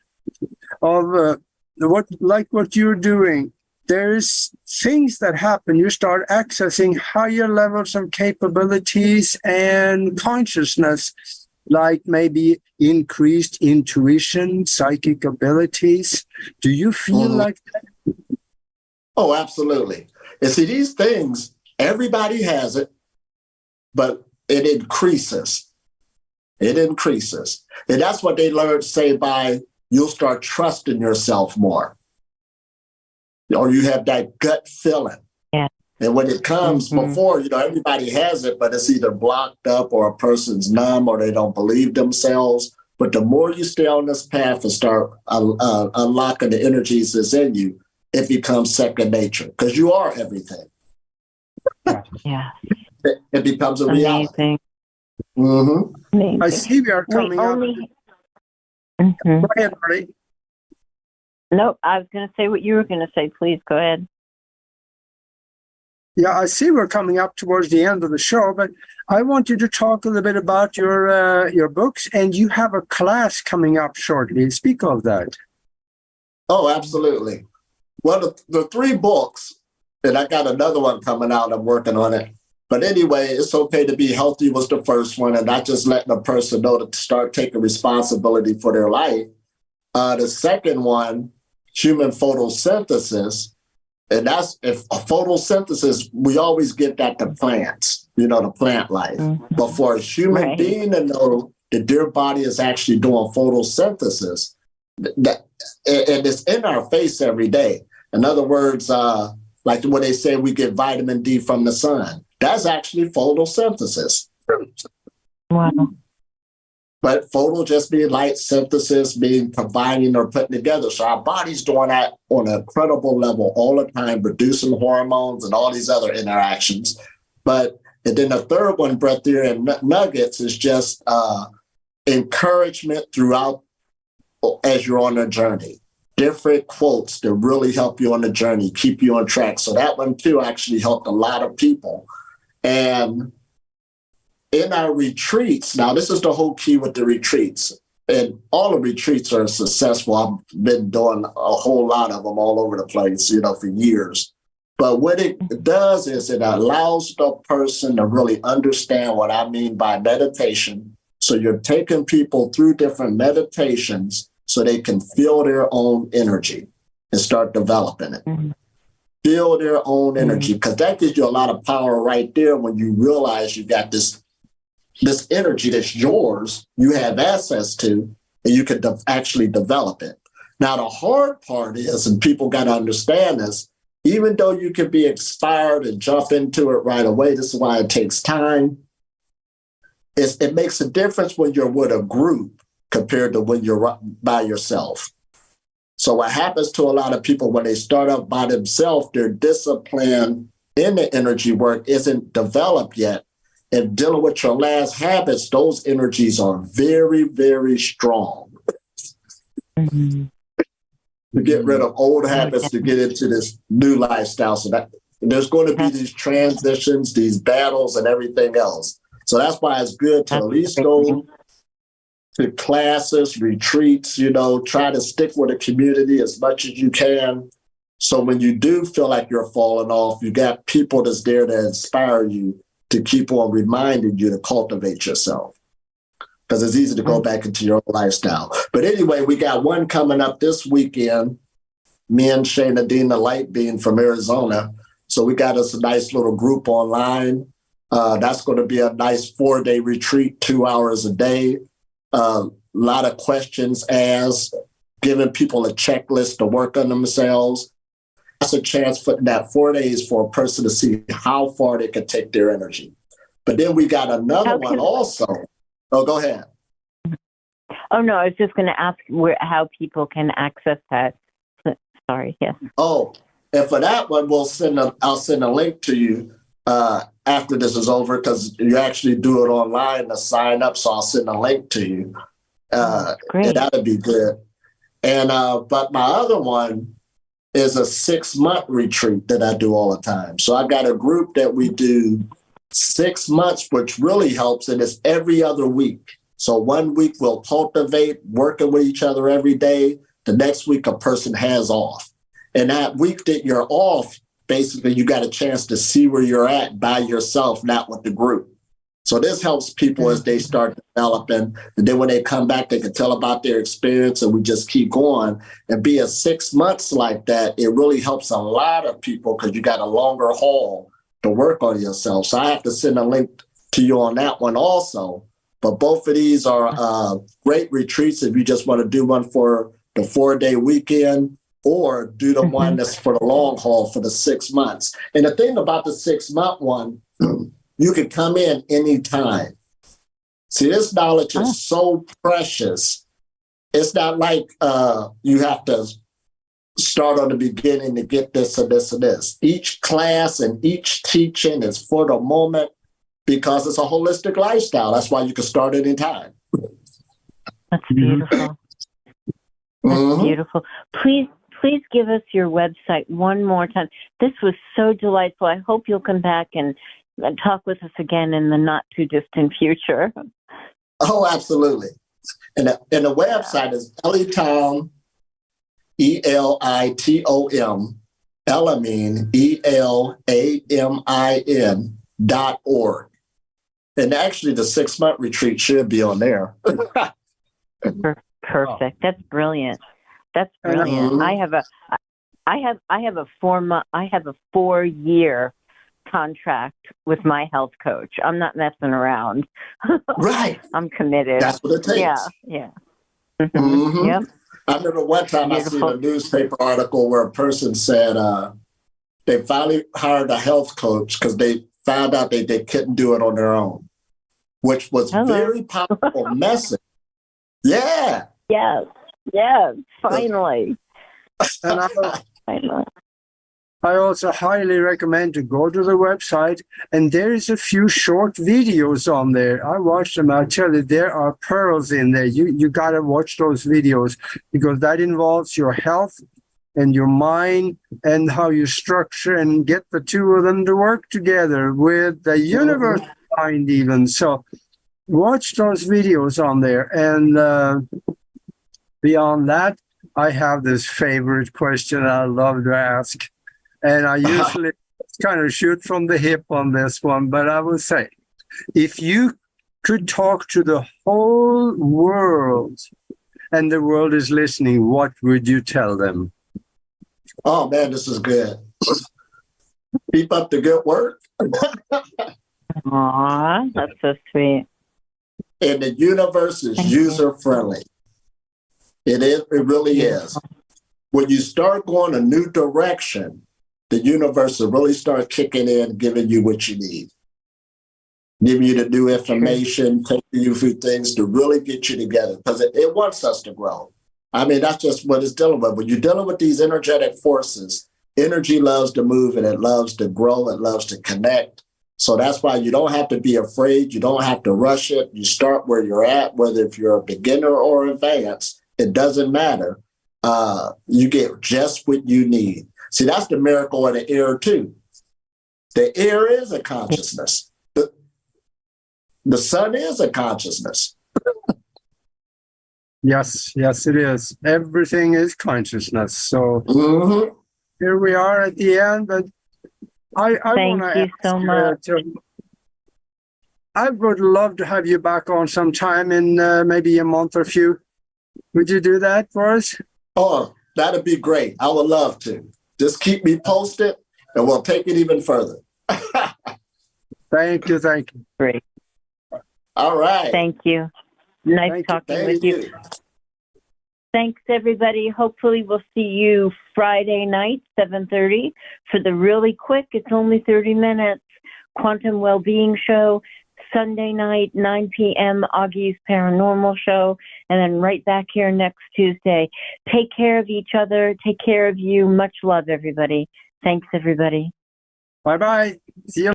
of what you're doing, there's things that happen. You start accessing higher levels of capabilities and consciousness, like maybe increased intuition, psychic abilities. Do you feel like that? Oh, absolutely. And see, these things, everybody has it, but it increases. It increases. And that's what they learned to say by you'll start trusting yourself more. Or you have that gut feeling. Yeah. And when it comes before, everybody has it, but it's either blocked up or a person's numb or they don't believe themselves. But the more you stay on this path and start unlocking the energies that's in you, it becomes second nature because you are everything. Yeah. It becomes a reality. Amazing. I see we are coming up. Go ahead, Marty. Nope, I was going to say what you were going to say. Please go ahead. Yeah, I see we're coming up towards the end of the show, but I want you to talk a little bit about your books, and you have a class coming up shortly. Speak of that. Oh, absolutely. Well, the 3 books, and I got another one coming out. I'm working on it. But anyway, It's Okay to Be Healthy was the first one, and not just letting a person know to start taking responsibility for their life. The second one, Human Photosynthesis, and that's if a photosynthesis, we always get that to plants, the plant life. But for a human being to know that their body is actually doing photosynthesis, and it's in our face every day. In other words, like when they say we get vitamin D from the sun, that's actually photosynthesis. Wow. But photo just being light, synthesis being combining or putting together. So our body's doing that on an incredible level all the time, producing hormones and all these other interactions. And then the third one, Breatherian Nuggets, is just encouragement throughout as you're on a journey. Different quotes that really help you on the journey, keep you on track. So that one too actually helped a lot of people. And in our retreats, now this is the whole key with the retreats, and all the retreats are successful. I've been doing a whole lot of them all over the place, for years. But what it does is it allows the person to really understand what I mean by meditation. So you're taking people through different meditations so they can feel their own energy and start developing it. Feel their own energy, because that gives you a lot of power right there when you realize you got this energy that's yours, you have access to, and you can actually develop it. Now, the hard part is, and people got to understand this, even though you can be inspired and jump into it right away, this is why it takes time. It makes a difference when you're with a group compared to when you're by yourself. So what happens to a lot of people when they start up by themselves, their discipline in the energy work isn't developed yet. And dealing with your last habits, those energies are very, very strong. To get rid of old habits to get into this new lifestyle. So that there's going to be these transitions, these battles, and everything else. So that's why it's good to at least go to classes, retreats, try to stick with the community as much as you can. So when you do feel like you're falling off, you got people that's there to inspire you, to keep on reminding you to cultivate yourself. Because it's easy to go back into your own lifestyle. But anyway, we got one coming up this weekend. Me and Shayna Dean, the Light Being from Arizona. So we got us a nice little group online. That's going to be a nice 4-day retreat, 2 hours a day. A lot of questions asked, giving people a checklist to work on themselves. That's a chance for that 4 days for a person to see how far they can take their energy. But then we got another one also. Oh, go ahead. Oh, no, I was just going to ask how people can access that. Sorry, yes. Oh, and for that one, I'll send a link to you after this is over, because you actually do it online to sign up. So I'll send a link to you. Great. And that'd be good. And but my other one is a 6-month retreat that I do all the time. So I got a group that we do 6 months, which really helps. And it's every other week. So 1 week we'll cultivate, working with each other every day. The next week a person has off. And that week that you're off, basically you got a chance to see where you're at by yourself, not with the group. So this helps people as they start developing. And then when they come back, they can tell about their experience, and we just keep going. And being 6 months like that, it really helps a lot of people, because you got a longer haul to work on yourself. So I have to send a link to you on that one also. But both of these are great retreats if you just want to do one for the 4-day weekend, or do the one that's for the long haul for the 6 months. And the thing about the 6-month one, you can come in anytime. See, this knowledge is so precious. It's not like you have to start on the beginning to get this and this and this. Each class and each teaching is for the moment, because it's a holistic lifestyle. That's why you can start anytime. That's beautiful. That's beautiful. Please give us your website one more time. This was so delightful. I hope you'll come back and talk with us again in the not too distant future. Oh, absolutely. And the website is Elitom, Elitom, Al-Amin, ELAMIN.org. And actually the 6-month retreat should be on there. Perfect. That's brilliant. That's brilliant. I have a 4-year contract with my health coach. I'm not messing around. Right. I'm committed. That's what it takes. Yeah. Yep. I remember one time I seen a newspaper article where a person said they finally hired a health coach because they found out they couldn't do it on their own, which was very powerful message. Yeah. Yes. Finally. And I also highly recommend to go to the website, and there is a few short videos on there. I watched them. I tell you, there are pearls in there. You got to watch those videos, because that involves your health and your mind and how you structure and get the two of them to work together with the universe mind even. So watch those videos on there. And beyond that, I have this favorite question I love to ask. And I usually kind of shoot from the hip on this one, but I will say, if you could talk to the whole world and the world is listening, what would you tell them? Oh, man, this is good. Keep up the good work. Aw, that's so sweet. And the universe is user-friendly. It really is. When you start going a new direction, the universe will really start kicking in, giving you what you need. Giving you the new information, taking you through things to really get you together, because it wants us to grow. I mean, that's just what it's dealing with. When you're dealing with these energetic forces, energy loves to move, and it loves to grow, it loves to connect. So that's why you don't have to be afraid. You don't have to rush it. You start where you're at, whether if you're a beginner or advanced, it doesn't matter. You get just what you need. See, that's the miracle of the air, too. The air is a consciousness. The sun is a consciousness. Yes, yes, it is. Everything is consciousness. So Mm-hmm. here we are at the end, but I Thank want to you so much. I would love to have you back on sometime in maybe a month or few. Would you do that for us? Oh, that'd be great. I would love to. Just keep me posted and we'll take it even further. Thank you. Thank you. Great. All right. Thank you. Nice Thank you. talking with you. Thanks, everybody. Hopefully we'll see you Friday night, 7:30, for the really quick, it's only 30 minutes, Quantum Wellbeing Show. Sunday night, 9 p.m., Augie's Paranormal Show, and then right back here next Tuesday. Take care of each other. Take care of you. Much love, everybody. Thanks, everybody. Bye-bye. See you.